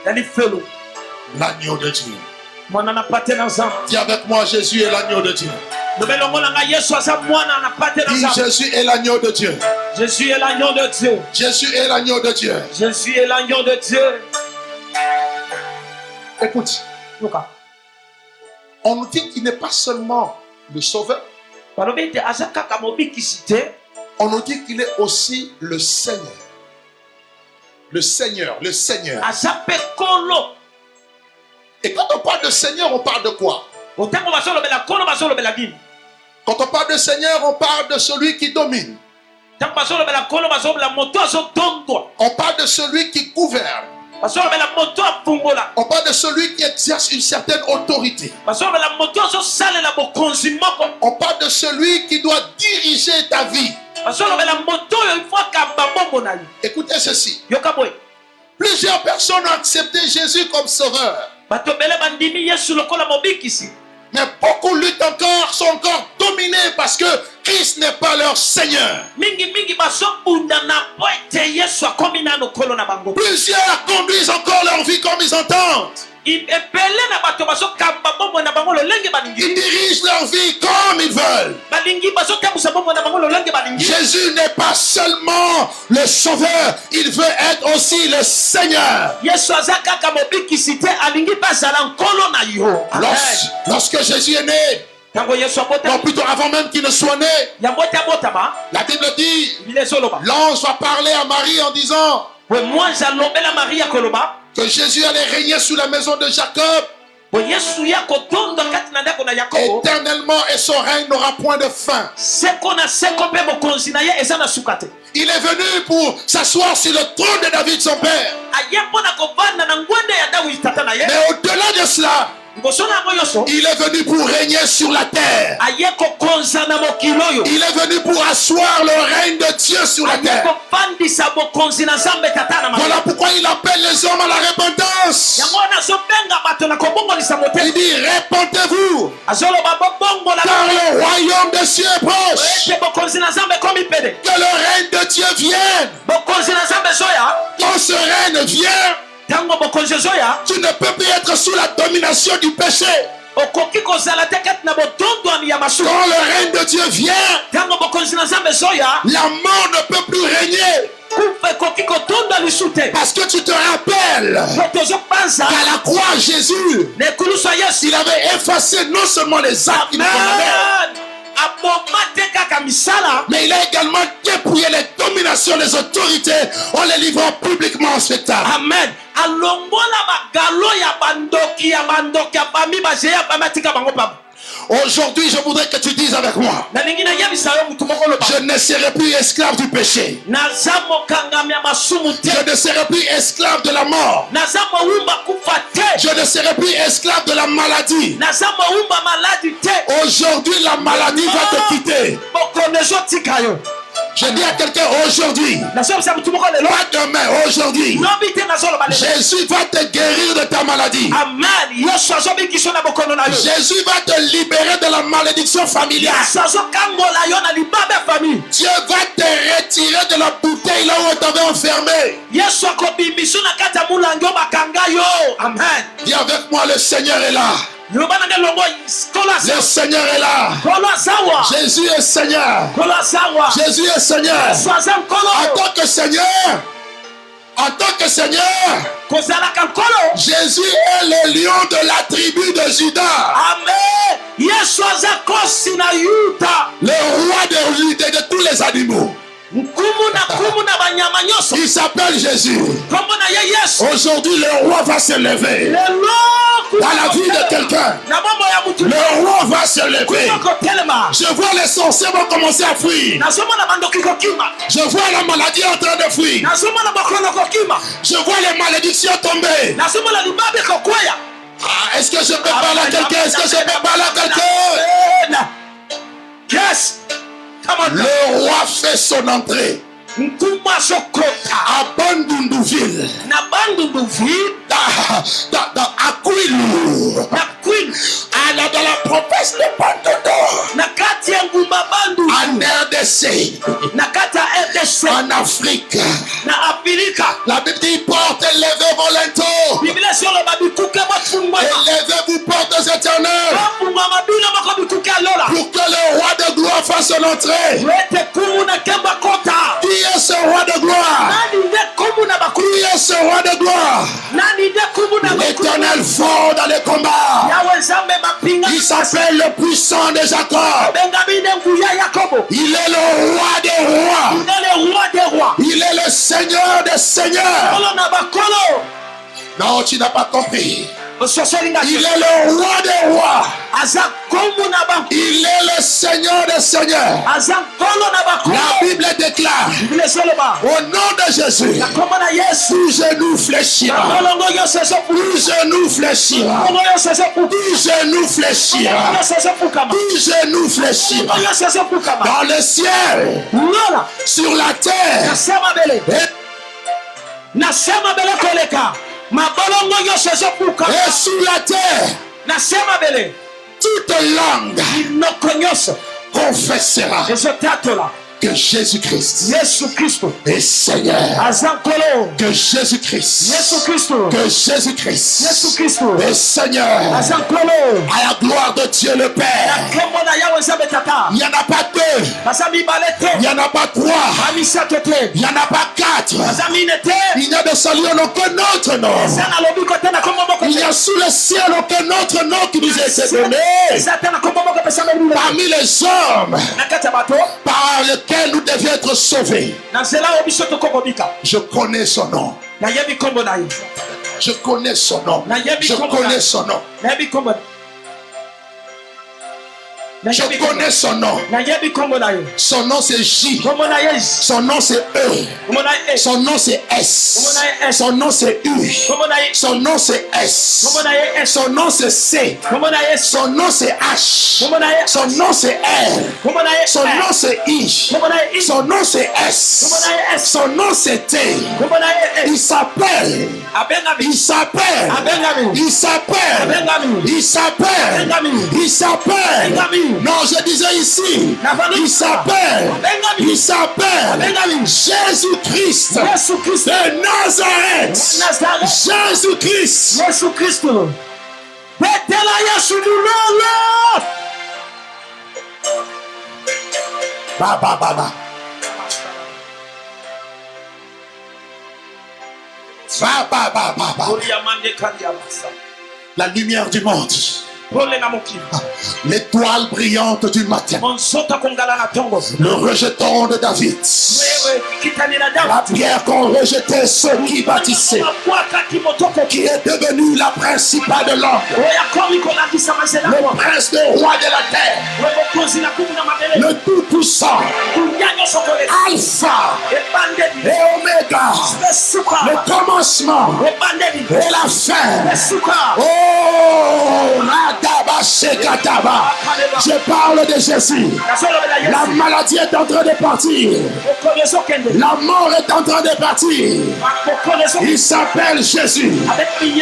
na lifelo L'agneau de Dieu. mwana na pate na nzambe Dis avec moi, Jésus est l'agneau de Dieu. lobe longola nga yesu aza mwana na pate na Dis, nzambe Jésus est l'agneau de Dieu. jésus est l'agneau de dieu Jésus est l'agneau de Dieu. jésus est l'agneau de dieu Écoute, yoka on nous dit qu'il n'est pas seulement le sauveur, balobi ete aza kaka mobikisi te on nous dit qu'il est aussi le Seigneur. Le Seigneur, le Seigneur. aza mpe kolo Et quand on parle de Seigneur, on parle de quoi? otango bazolobela kolo bazolobela nini Quand on parle de Seigneur, on parle de celui qui domine. ntango bazolobela kolo bazolobela moto azotondwa On parle de celui qui gouverne. bazolobela moto afungola On parle de celui qui exerce une certaine autorité. bazolobela moto azosalela bokonzi moko On parle de celui qui doit diriger ta vie. bazolobela moto oyo ifo akamba bombo na yo Écoutez ceci. yoka boye Plusieurs personnes ont accepté Jésus comme sauveur. bato ebele bandimi yesu lokola mobikisi Mais beaucoup luttent encore, sont encore dominés parce que Christ n'est pas leur Seigneur. mingi bazobunda na po ete yesu akomi nano kolo na bango Plusieurs conduisent encore leur vie comme ils entendent. ebele na bato bazokamba bombo na bango lolenge Ils balingi dirigent leur vie comme ils veulent. balingi bazotambusa bombo na bango lolenge balingi Jésus n'est pas seulement le sauveur, il veut être aussi le Seigneur. yesu aza kaka mobikisi te alingi mpe azala nkolo na yo Lorsque Jésus est né, ntango yesu non abotama plutôt avant même qu'il ne soit né, yango te abotama la Bible dit, biblia ezoloba l'ange va parler à Marie en disant bwe mwanzi alobela maria koloba que Jésus allait régner sous la maison de Jacob bwe yesu ya kotonda kati na ndako na yakobo éternellement et son règne n'aura point de fin. seko na seko mpe bokonzi na ye eza na suka te Il est venu pour s'asseoir sur le trône de David son père. aye mpo na kovanda na ngwende ya dawidi tata na ye Mais au-delà de cela, liboso na yango nyonso il est venu pour régner sur la terre. aye kokonza na mokili oyo Il est venu pour asseoir le règne de Dieu sur la aye terre. kovandisa bokonzi na nzambe tata na Voilà makolo pourquoi il appelle les hommes à la repentance. yango wana azobenga bato na kobongolisa Il motema dit, répentez-vous, azoloba bobongola car le royaume des cieux est proche. ete bokonzi na nzambe ekomi pene Que le règne de Dieu vienne. bokonzi na nzambe ezoya Quand ce règne vient, ntango bokonzi ezoya tu ne peux plus être sous la domination du péché. okoki kozala te kati na botondwami ya masumu Quand le règne de Dieu vient, ntango bokonzi na nzambe ezoya la mort ne peut plus régner. kufa ekoki kotonda lisu te Parce que tu te rappelles po tozopanza qu'à la croix, Jésus, na ekulusu ya yesu il avait effacé non seulement les actes qui nous condamnaient, amen aboma te kaka misala mais il a également dépouillé les dominations, les autorités en les livrant publiquement en spectacle. amen alongola bagalo ya bandoki ya bami bazeya bami atika bango pamba Aujourd'hui, je voudrais que tu dises avec moi, nalingi nayebisa yo mutu moko loba je ne serai plus esclave du péché. naza mokangami ya masumu te Je ne serai plus esclave de la mort. naza mowumba kufa te Je ne serai plus esclave de la maladie. naza mowumba maladi te Aujourd'hui, la maladie va te quitter. bokono ezotika yo Je dis à quelqu'un aujourd'hui, nazobisa mutu moko lelo pas demain, aujourd'hui, lobi te nazoloba lelo Jésus va te guérir de ta maladie. amen yesu azobikisa na bokono na yo Jésus va te libérer de la malédiction familiale. yesu azokangola yo na libabe ya famille Dieu va te retirer de la bouteille là où on t'avait enfermé. yesu akobimisa na kati ya mulangi oyo bakanga yo amen Dis avec moi, le Seigneur est là. yoba na nde longo kolo Le azawa Seigneur est là. kolo azawa Jésus est Seigneur. kolo azawa Jésus est Seigneur. yesu aza nkolo En tant que Seigneur, en tant que que Seigneur, kozalaka nkolo. Jésus est le lion de la tribu de Juda. Amen. Yesu aza kosi na Yuda. Le roi de tous les animaux. Nkumu na banyama nyonso. Il s'appelle Jésus. Kombo na ye Yesu. Aujourd'hui, le roi va se lever. Dans la vie de quelqu'un, le roi va se lever. Je vois les sorciers vont commencer à fuir. Je vois la maladie en train de fuir. Je vois les malédictions tomber. Ah, est-ce que je peux parler à quelqu'un? Est-ce que je peux parler à quelqu'un? Yes. Le roi fait son entrée à Bandundouville, dans Aquilou, dans la province de Bandodo, en RDC, en Afrique. La Bible dit porte, élevez vos linteaux, élevez-vous portes éternelles, pour que le roi de gloire fasse son entrée. Qui est ce roi de gloire? Qui est ce roi de gloire? L'Éternel fort dans les combats. Il s'appelle le puissant de Jacob. Il est le roi des rois. Il est le Seigneur des seigneurs. Non, tu n'as pas compris. Il est le roi des rois. Il est le Seigneur des seigneurs. La Bible déclare au nom de Jésus, tout genou fléchira. Tout genou fléchira. Tout genou fléchira. Tout genou fléchira. Dans le ciel, sur la terre. Et sous la terre, toute langue confessera que Jésus-Christ est Seigneur. Que Jésus-Christ est Seigneur. À la gloire de Dieu le Père. Il n'y en a pas deux. Il n'y en a pas trois. Il n'y en a pas quatre. Il n'y a de salut en aucun autre nom. Il n'y a sous le ciel aucun autre nom qui nous a été donné. Parmi les hommes par lequel nous devions être sauvés. Je connais son nom. Je connais son nom. Je connais son nom. Je connais son nom. Son nom c'est J. Son nom c'est E. Son nom c'est S. Son nom c'est U. Son nom c'est S. Son nom c'est C. Son nom c'est H. Son nom c'est R. Son nom c'est I. Son nom c'est S. Son nom c'est T. Il s'appelle. Il s'appelle. Il s'appelle. Il s'appelle. Il s'appelle. Non, je disais ici, il s'appelle Jésus-Christ de Nazareth. Jésus-Christ. La lumière du monde. L'étoile brillante du matin. Le rejeton de David. La pierre qu'ont rejeté ceux qui bâtissaient. Qui est devenu la principale de l'homme. Le prince des rois de la terre. Le tout-puissant. Alpha et Oméga. Le commencement et la fin. Oh, je parle de Jésus. La maladie est en train de partir. La mort est en train de partir. Il s'appelle Jésus.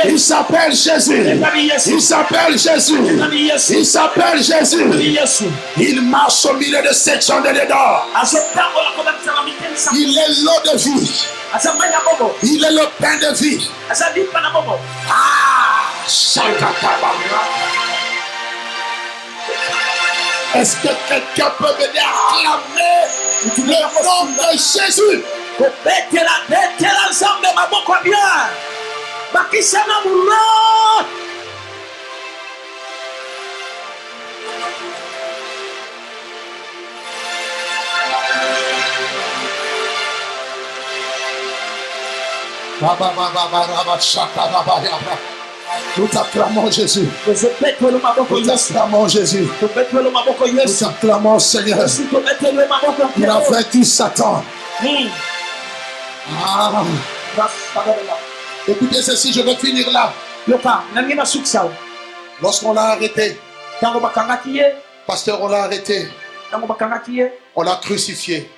Il s'appelle Jésus. Il s'appelle Jésus. Il s'appelle Jésus. Il marche au milieu de cette chandelle d'or. Il est l'eau de vie. Il est le pain de vie. Est-ce que quelqu'un peut venir acclamer le nom de Jésus? Akokisana mulo. Nous t'acclamons Jésus. Nous Nous t'acclamons Jésus. Nous t'acclamons Seigneur. Il a vaincu Satan. Ah. Écoutez ceci, je vais finir là. Lorsqu'on l'a arrêté, pasteur, on l'a arrêté. On l'a crucifié.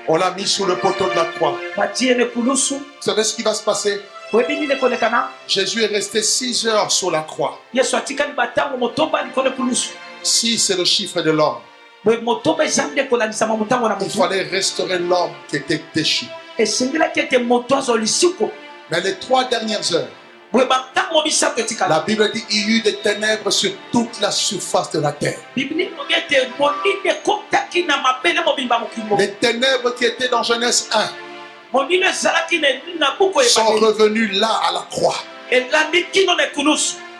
On l'a mis sous le poteau de la croix. Vous savez ce qui va se passer? Jésus est resté 6 heures sur la croix. 6, c'est le chiffre de l'homme. Il fallait restaurer l'homme qui était déchu. Mais les 3 dernières heures, la Bible dit qu'il y eut des ténèbres sur toute la surface de la terre. Les ténèbres qui étaient dans Genèse 1 sont revenus là à la croix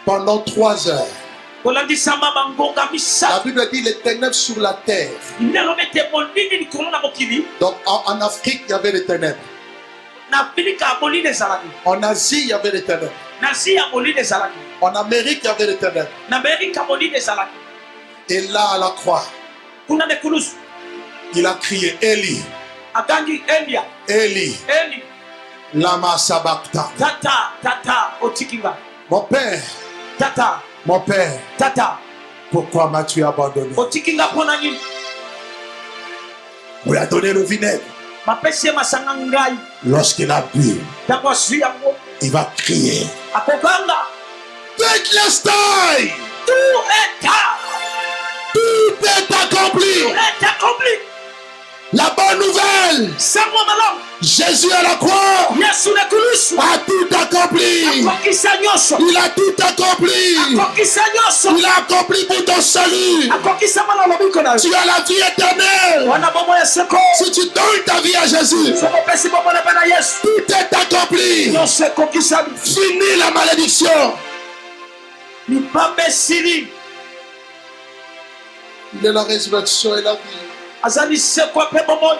pendant 3 heures. La Bible dit les ténèbres sur la terre. Donc en Afrique, il y avait les ténèbres. En Asie, il y avait les ténèbres. En Amérique, il y avait les ténèbres. Et là, à la croix, il a crié Eli, Eli, lama sabachthani. Mon père, mon père, pourquoi m'as-tu abandonné? On lui a donné le vinaigre. Lorsqu'il a bu, il va crier. Tetelestai! Tout est accompli. La bonne nouvelle, Jésus à la croix a tout accompli. Il a tout accompli. Il a accompli pour ton salut. Tu as la vie éternelle. Si tu donnes ta vie à Jésus, tout est accompli. Fini la malédiction. Il est la résurrection et la vie. Azali se kwa pe bomo.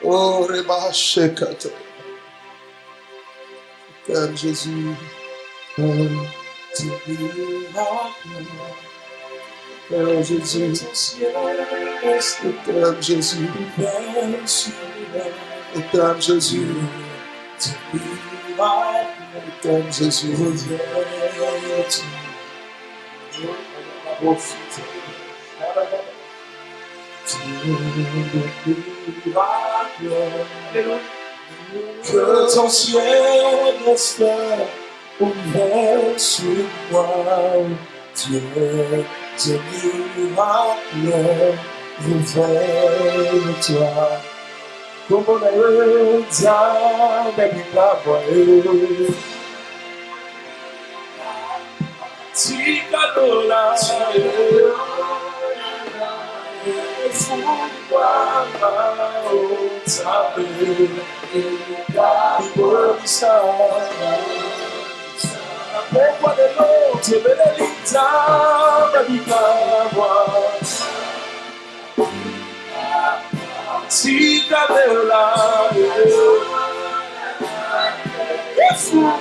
Oh, Reba Shekata. Père Jésus. Père Jésus, Père Jésus, Père Jésus, Père Jésus, que ton ciel reste ouvert sur moi, Dieu. Dieu miracle, révèle-toi. Comme on a eu baby papa. Tigalola, fou-moi, Pourquoi de l'autre, Benelita, Babikawa, si Kabela, et fou-moi,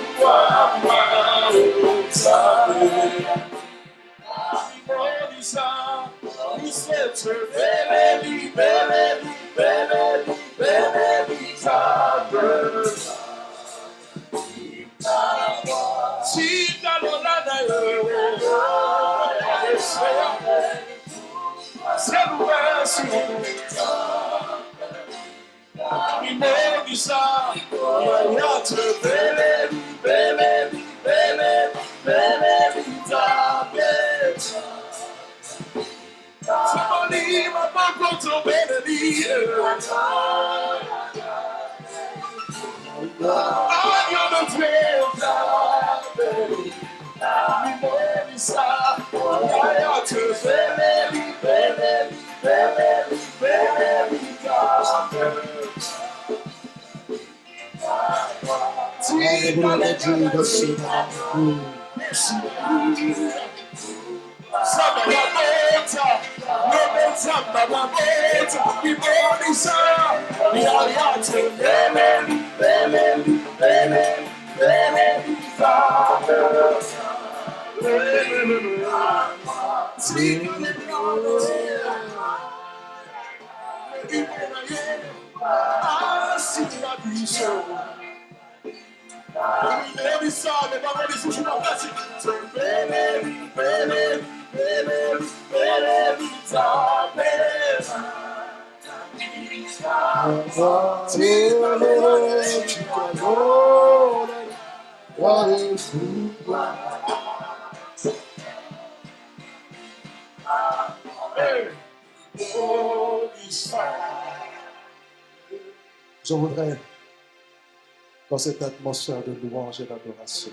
Je voudrais, dans cette atmosphère de louange et d'adoration,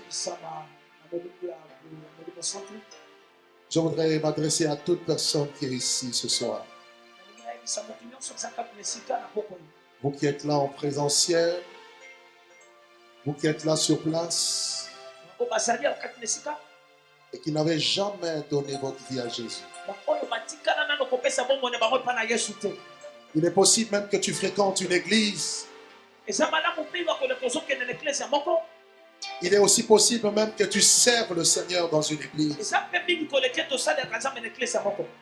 je voudrais m'adresser à toute personne qui est ici ce soir. Vous qui êtes là en présentiel, vous qui êtes là sur place et qui n'avez jamais donné votre vie à Jésus. Il est possible même que tu fréquentes une église. Il est aussi possible même que tu serves le Seigneur dans une église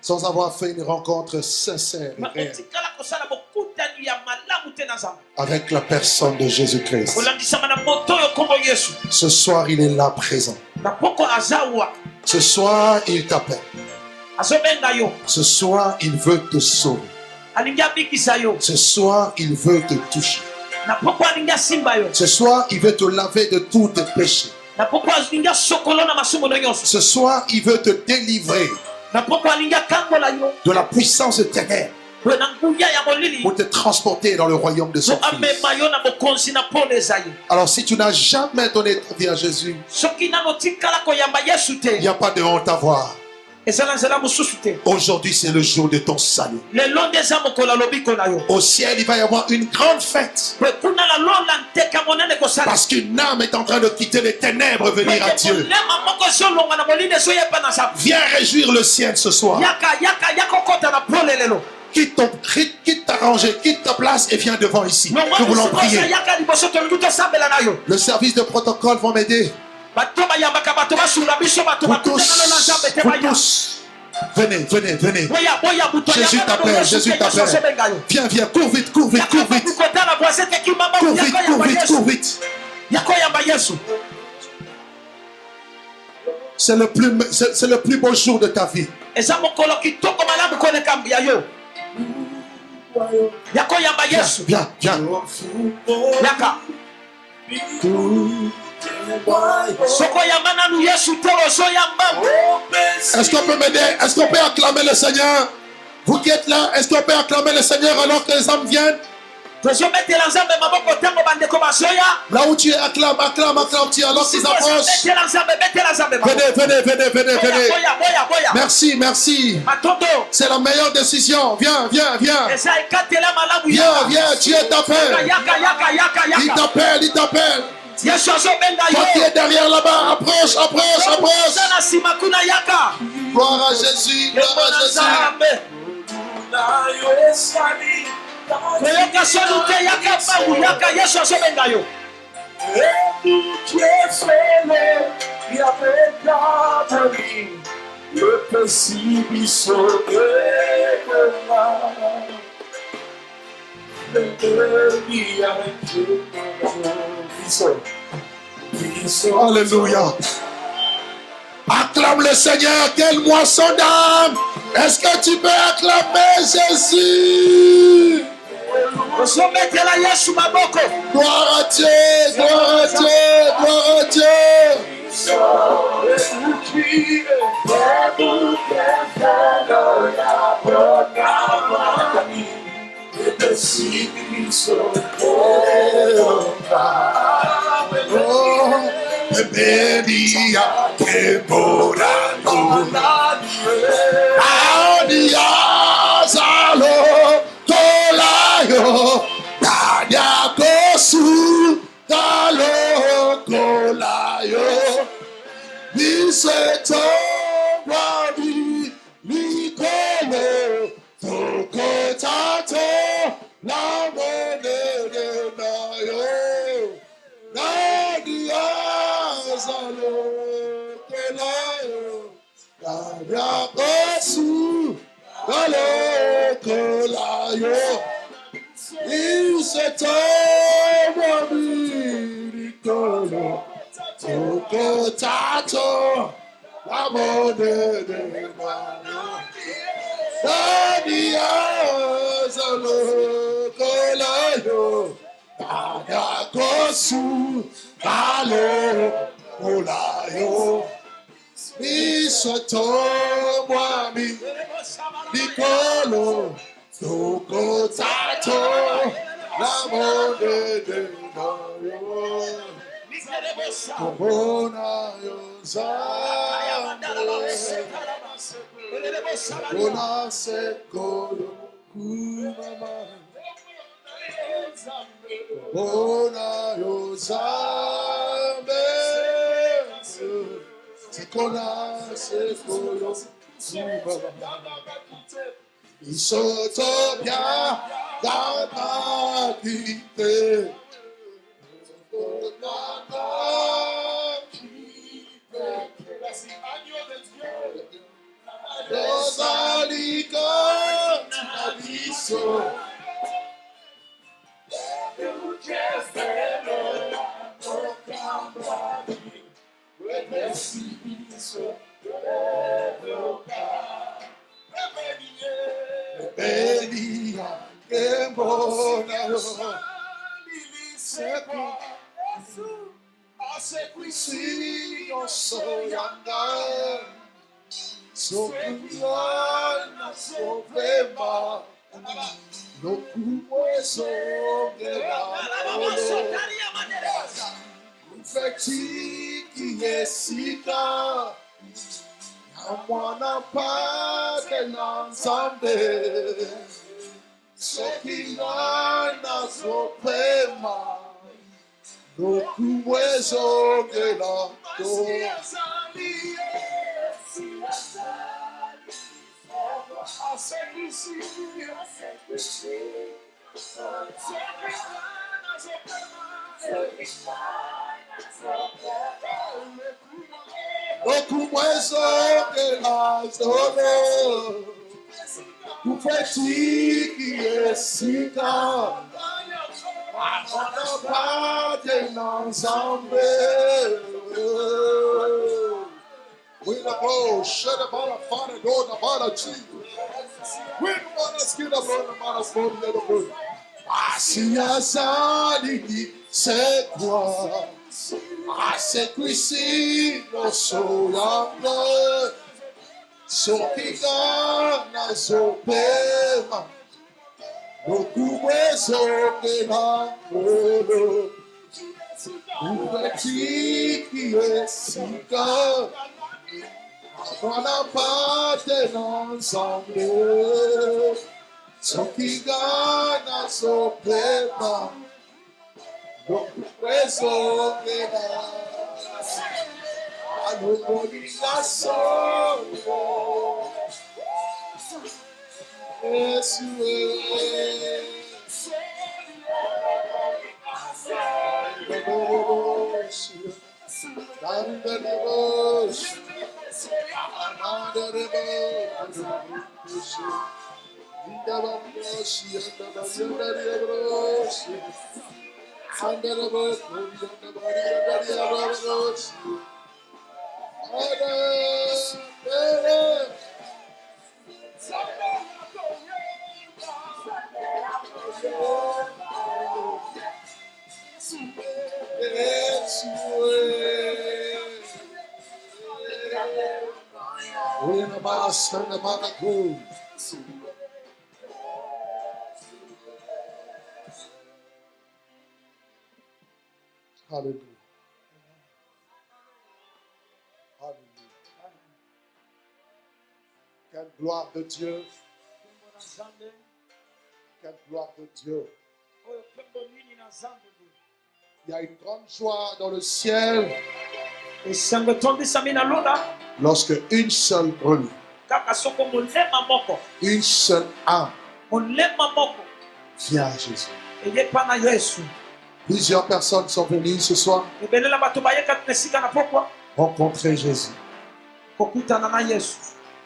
sans avoir fait une rencontre sincère et réelle avec la personne de Jésus-Christ. Ce soir, il est là présent. Ce soir, il t'appelle. Ce soir, il veut te sauver. Ce soir, il veut te toucher. Ce soir, il veut te laver de tous tes péchés. Ce soir, il veut te délivrer de la puissance des ténèbres pour te transporter dans le royaume de son Fils. Alors, si tu n'as jamais donné ta vie à Jésus, il n'y a pas de honte à avoir. Aujourd'hui, c'est le jour de ton salut. Au ciel, il va y avoir une grande fête. Parce qu'une âme est en train de quitter les ténèbres, venir à Dieu. Viens réjouir le ciel ce soir. Quitte ta rangée, quitte ta place et viens devant ici. Nous voulons prier. Le service de protocole va m'aider. Vous tous, venez. Jésus t'appelle. Viens, cours vite. Cours vite. C'est le plus beau jour de ta vie. Viens. Est-ce qu'on peut m'aider? Est-ce qu'on peut acclamer le Seigneur? Vous qui êtes là, est-ce qu'on peut acclamer le Seigneur alors que les âmes viennent? Là où tu es, acclame, tu es alors qu'ils approchent. Venez. Merci. C'est la meilleure décision. Viens. Viens, Dieu t'appelle. Il t'appelle. Toi qui es derrière là-bas, approche. Gloire à Jésus. Alléluia. Acclame le Seigneur. Quelle moisson d'âme. Est-ce que tu peux acclamer Jésus? Gloire à Dieu. Beberia que morano Audia Zalo Tolayo Tanya Kosu Talo c'est ton body, Nicolo, ton contato, la monnaie de Nayo, Nadia Zalo, Kelayo, Nadia Kosu, Kalo, Kelayo, il c'est ton body, Nicolo, ton contato, la monnaie de Nayo. Nadia Zalo, Kelayo, Nadia Kosu, Kalo, Kelayo. Misoto mwami Nicolo Toko tato La monde de Nayo Kobona yo zambe Kona se kolo kumama Kobona yo zambe Se kona se kolo kumama Isotopia Damakite Rosalika Nabiso Belia Kembona Sepa Asequisi Soyanda Sokuana Sopema No Kuweso Infecti Kiesika Amwana Pake Nansambe Sokina Sopema No Kuweso Gelando Okuwezo gelazolo Ufetiki esika Amana pate nanzambe We the blow, shut up on a fire, go the bottle cheese. We the bottle skin up on the bottle smoke the blue. Asia Sadi, c'est quoi? Ah, c'est qu'ici, non so younger. So kigana, so pema. No kuwezo kena, no. Ufatiki esika. Wana pate n'ensemble. So kigana, so pema. No kuwezo kena. Anubodika solo. Yesu Hallelujah. Hallelujah. Quelle gloire de Dieu. Quelle gloire de Dieu. Il y a une grande joie dans le ciel esango etondisami na lola lorsque une seule brebis, kaka soko molema moko une seule âme molema moko vient à Jésus. eye epa na yesu. Plusieurs personnes sont venues ce soir ebelela bato bayeka na esika na pokwa rencontrer Jésus. kokutana na yesu.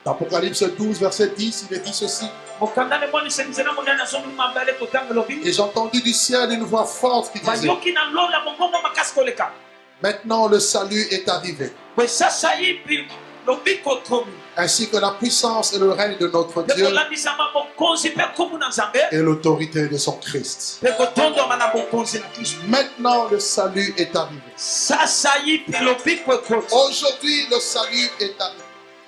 L'Apocalypse 12, verset 10, il est dit ceci. mokanda nemonisengise na monene azongi mabele kotanga lobi Et j'ai entendu du ciel une voix forte qui disait, bayoki na lola mongongo makasi koleka maintenant le salut est arrivé, bwe sasa yipi lobi kotomi ainsi que la puissance et le règne de notre mpe Dieu kolandisama bokonzi mpe nkombo na nzambe et l'autorité de son Christ. mpe kotondama na bokonzi na kristo. Maintenant le salut est arrivé. sasa yipi lobi kwekoti Aujourd'hui le salut est arrivé.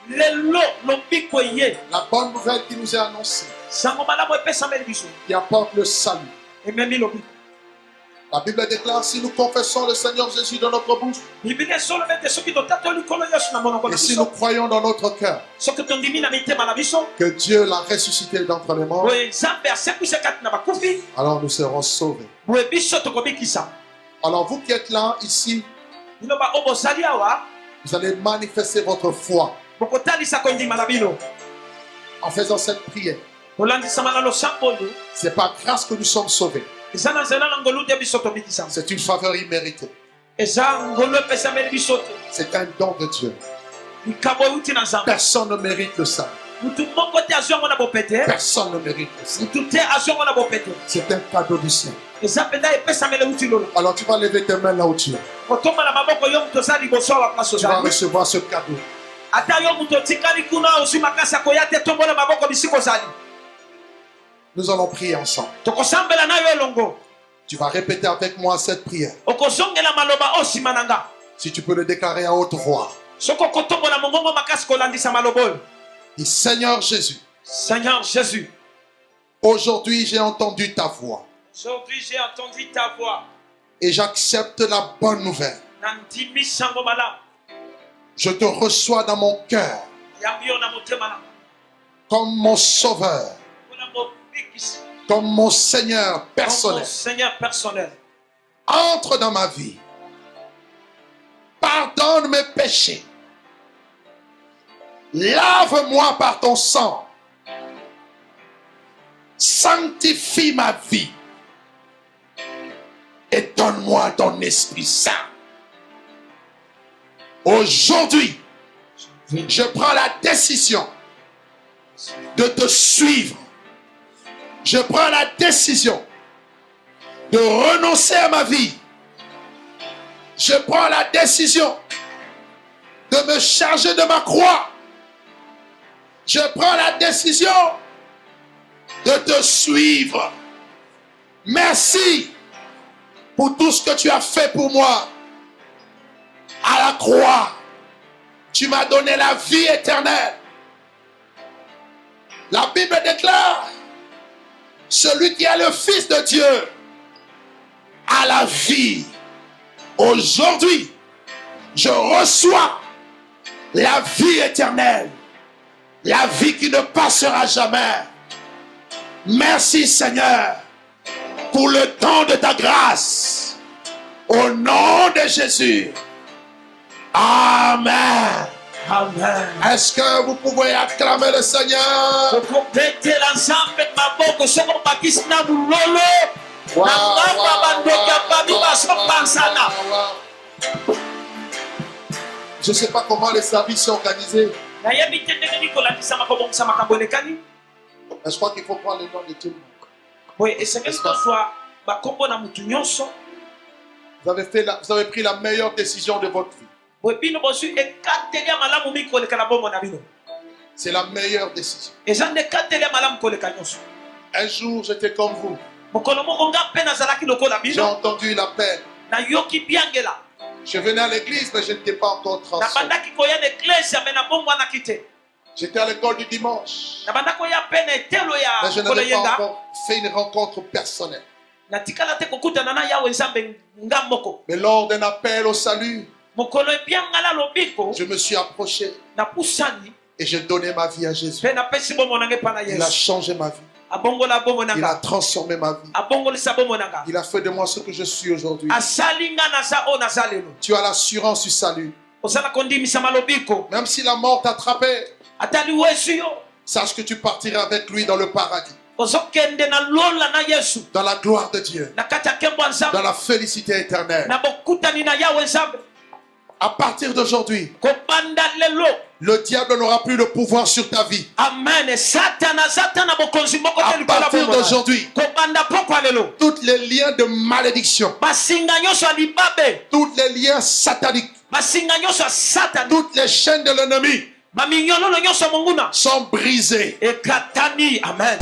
lelo lobi kweye La bonne nouvelle qui nous est annoncée, sango malamu epesameli biso qui apporte le salut. ememi lobi. La Bible déclare, si nous confessons le Seigneur Jésus dans notre bouche, biblia esolobi ete soki totatoli nkolo yesu na monoko na et si nous biso croyons dans notre cœur soki tondimi na mitema na biso que Dieu l'a ressuscité d'entre les morts, boye nzambe asekwisa kati na bakufi alors nous serons sauvés. boye biso tokobikisa. Alors vous qui êtes là, ici, liloba oyo bozali awa vous allez manifester votre foi bokotalisa kondima na bino en faisant cette prière. kolandisama na losambo oyo C'est par grâce que nous sommes sauvés. eza na nzela na ngolu te biso tobikisama. C'est une faveur imméritée. eza ngolu epesameli biso te C'est un don de Dieu. likambo euti na nzambe. Personne ne mérite le salut. mutu moko te azwi yango na bopete Personne ne mérite le salut. mutu te azwi yango na bopete C'est un cadeau du ciel. eza mpenza epesameli euti lolo. Alors tu vas lever tes mains là où tu es. kotombola maboko yo mutu oza liboso awa place Tu vas ozali recevoir ce cadeau. ata yo mutu otikali kuna ozwi makasi ya koya te tombola maboko bisika ozali Nous allons prier ensemble. tokosambela na yo elongo Tu vas répéter avec moi cette prière. okozongela maloba oyo nsima na nga Si tu peux le déclarer à haute voix. soki okotombola mongongo makasi kolandisa maloba oyo. Dis, Seigneur Jésus, Seigneur Jésus, aujourd'hui j'ai entendu ta voix aujourd'hui j'ai entendu ta voix. et j'accepte la bonne nouvelle. Nandimi sango malamu. Je te reçois dans mon cœur Yambi yo na motema na comme mon sauveur, mpona mobikisi. comme mon Seigneur Comme personnel. mon Seigneur personnel. Entre dans ma vie. Pardonne mes péchés. Lave-moi par ton sang. Sanctifie ma vie. Et donne-moi ton Esprit Saint. Aujourd'hui, je prends la décision de te suivre. Je prends la décision de renoncer à ma vie. Je prends la décision de me charger de ma croix. Je prends la décision de te suivre. Merci pour tout ce que tu as fait pour moi. À la croix, tu m'as donné la vie éternelle. La Bible déclare, celui qui est le Fils de Dieu a la vie. Aujourd'hui, je reçois la vie éternelle, la vie qui ne passera jamais. Merci Seigneur pour le don de ta grâce. Au nom de Jésus. Amen. Amen. Est-ce que vous pouvez acclamer le Seigneur? okobetela nzambe maboko soki obakisi na bulolo na ngamba bandoki ya babi bazopanzana. Je ne sais pas comment les services sont organisés, nayebi te ndenge nini kolandisama kobongisa makambo elekani mais je crois qu'il faut prendre le nom de tout le monde. boye esengeli tozwa bakombo na mutu nyonso. Vous avez pris la meilleure décision de votre vie. boye bino bozwi ekateli ya malamu mingi koleka na bombo na bino. C'est la meilleure décision. eza nde ekateli ya malamu koleka nyonso. Un jour, j'étais comme vous. mokolo moko nga mpe nazalaki lokola J'ai bino entendu l'appel. nayoki biangela Je venais à l'église, mais je n'étais pas encore transformé. nabandaki koya na eklese me nabongwanaki te. J'étais à l'école du dimanche, nabandaki koya mpe na etelo ya mais je mokolo n'avais pas yenga encore fait une rencontre personnelle. natikala te kokutana na yawe nzambe nga moko. Mais lors d'un appel au salut, mokolo ebiangala lobiko je me suis approché napusani et j'ai donné ma vie à Jésus. mpe napesi bombo nanga epa na Il a yesu. changé ma vie. abongola bombo Il a nanga transformé ma vie. abongolisa bombo nanga Il a fait de moi ce que je suis aujourd'hui. asali nga naza oyo naza lelo. Tu as l'assurance du salut. ozala kondimisa malobiko Même si la mort t'attrapait, atali wesu yo sache que tu partiras avec lui dans le paradis, ozokende na lola na Yesu dans la gloire de Dieu, na kati ya nkembo ya Nzambe dans la félicité éternelle. na bokutani na Yawe Nzambe. À partir d'aujourd'hui, Kobanda lelo, le diable n'aura plus le pouvoir sur ta vie. amen, satana bokonzi moko te À likola partir bomoi. d'aujourd'hui, Kobanda pokwa lelo, tous les liens de malédiction, basinga nyonso ya libabe, tous les liens sataniques, basinga nyonso ya satana, toutes les chaînes de l'ennemi baminyololo nyonso ya monguna sont brisées. ekatani, amen.